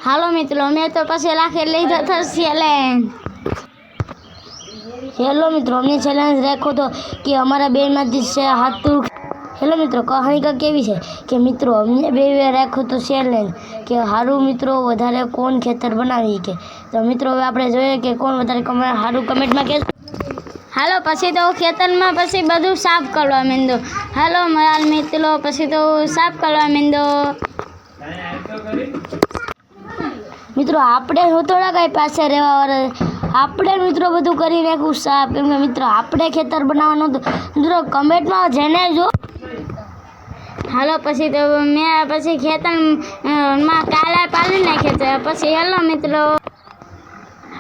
હાલો મિત્રો મેં તો પછી લાખે લીધો તો ચેલેન્જ। હેલો મિત્રો हमने चैलेंज रखो तो कि हमारा बेમાંથી છે હાથું। હેલો મિત્રો કહાની કા કેવી છે કે મિત્રો અમને બે રાખો તો ચેલેન્જ કે હારું મિત્રો વધારે કોણ ખેતર બનાવી કે તો મિત્રો હવે આપણે જોઈએ કે કોણ વધારે હારું કમેન્ટમાં કે હાલો પછી તો ખેતરમાં પછી બધું સાફ કરવા માંડો। હાલો મારા મિત્રો પછી તો સાફ કરવા માંડો। મિત્રો આપણે હું થોડા કઈ પાસે રહેવા વાળા આપણે મિત્રો બધું કરી નાખું સાફ કેમ કે મિત્રો આપણે ખેતર બનાવવાનું હતું મિત્રો કમેન્ટમાં જેને જો હાલો પછી તો મેં પછી ખેતરમાં કાલા પાડી નાખ્યા છે પછી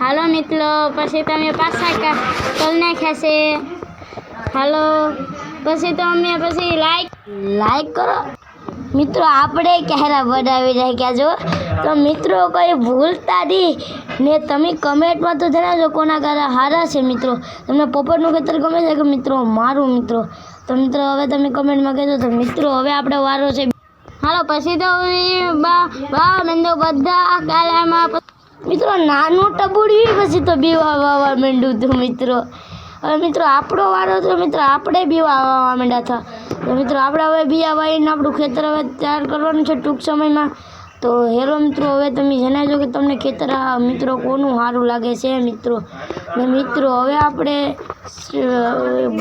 હાલો મિત્રો પછી તમે પાછા કરી નાખ્યા છે। હાલો પછી તો અમે પછી લાઈક કરો મિત્રો આપણે ક્યારે બનાવી રાખ્યા છો તો મિત્રો કોઈ ભૂલતા નહીં ને તમે કમેન્ટમાં તો જણાવજો કોના કારા હારા છે મિત્રો તમને પોપટનું ખેતર ગમે છે કે મિત્રો મારું મિત્રો તો મિત્રો હવે તમે કમેન્ટમાં કહેજો તો મિત્રો હવે આપણે વારો છે। હાલો પછી તો મેંદો બધા કાલામાં મિત્રો નાનું ટબુડ્યું પછી તો બીવા વાવા માંડ્યું હતું મિત્રો હવે મિત્રો આપણો વારો તો મિત્રો આપણે બીવા વાવા માંડ્યા હતા તો મિત્રો આપણે હવે બીયા વાવીને આપણું ખેતર હવે તૈયાર કરવાનું છે ટૂંક સમયમાં। તો હેલો મિત્રો હવે તમે જણાવજો કે તમને ખેતર મિત્રો કોનું સારું લાગે છે મિત્રો ને મિત્રો હવે આપણે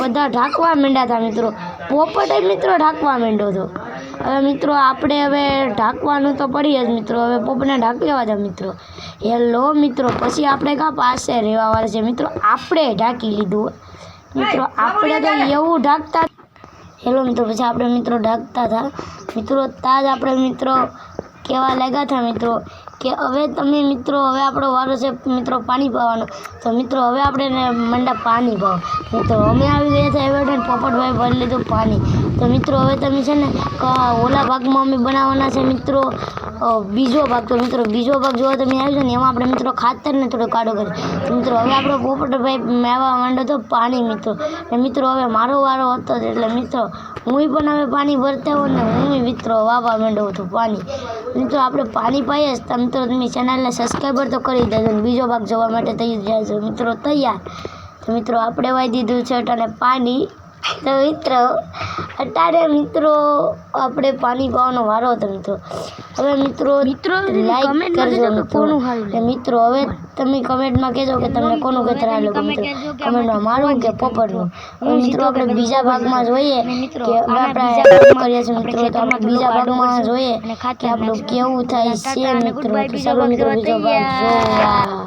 બધા ઢાંકવા માંડ્યા હતા મિત્રો પોપટ મિત્રો ઢાંકવા માંડ્યો હતો હવે મિત્રો આપણે હવે ઢાંકવાનું તો પડી જ મિત્રો હવે પોપટને ઢાંકી લેવા દો મિત્રો। હેલો મિત્રો પછી આપણે કાં પાસે રહેવાવાળા છે મિત્રો આપણે ઢાંકી લીધું મિત્રો આપણે તો એવું ઢાંકતા હેલો મિત્રો પછી આપણે મિત્રો ઢાંકતા હતા મિત્રો તાજ આપણે મિત્રો કહેવા લાગ્યા હતા મિત્રો કે હવે તમે મિત્રો હવે આપણો વારો છે મિત્રો પાણી પાવાનો તો મિત્રો હવે આપણે મંડા પાણી પાવ મિત્રો અમે આવી ગયા હતા હવે પોપટભાઈ ભરી લીધું પાણી તો મિત્રો હવે તમે છે ને ઓલા ભાગમાં અમે બનાવવાના છે મિત્રો બીજો ભાગ તો મિત્રો બીજો ભાગ જોવા તમે આવજો ને એમાં આપણે મિત્રો ખાતરને થોડો કાઢો કરીએ તો મિત્રો હવે આપણો પોપટભાઈ મેવા માંડ્યો હતો પાણી મિત્રો ને મિત્રો હવે મારો વારો હતો એટલે મિત્રો હું પણ હવે પાણી ભરતા હોય ને હું મિત્રો વાવા માંડ્યો હતો પાણી મિત્રો આપણે પાણી પાઈએ તો મિત્રો તમે ચેનલને સબસ્ક્રાઈબર તો કરી દેજો ને બીજો ભાગ જોવા માટે તૈયાર છે મિત્રો તૈયાર તો મિત્રો આપણે વાઈ દીધું છે અને પાણી તો મિત્રો અત્યારે મિત્રો આપણે પાણી પાવાનો વારો હતો મિત્રો હવે મિત્રો લાઈક કરજો મિત્રો હવે તમે કમેન્ટમાં કહેજો કે તમને કોનું ખેતર આવેલું મિત્રો કમેન્ટમાં મારું કે પોપટનું હવે મિત્રો આપણે બીજા ભાગમાં જોઈએ કે આપણે કરીએ છીએ મિત્રો તો આપણે બીજા ભાગમાં જોઈએ કે આપણું કેવું થાય છે મિત્રો ચાલો મિત્રો બીજો ભાગ જોવા।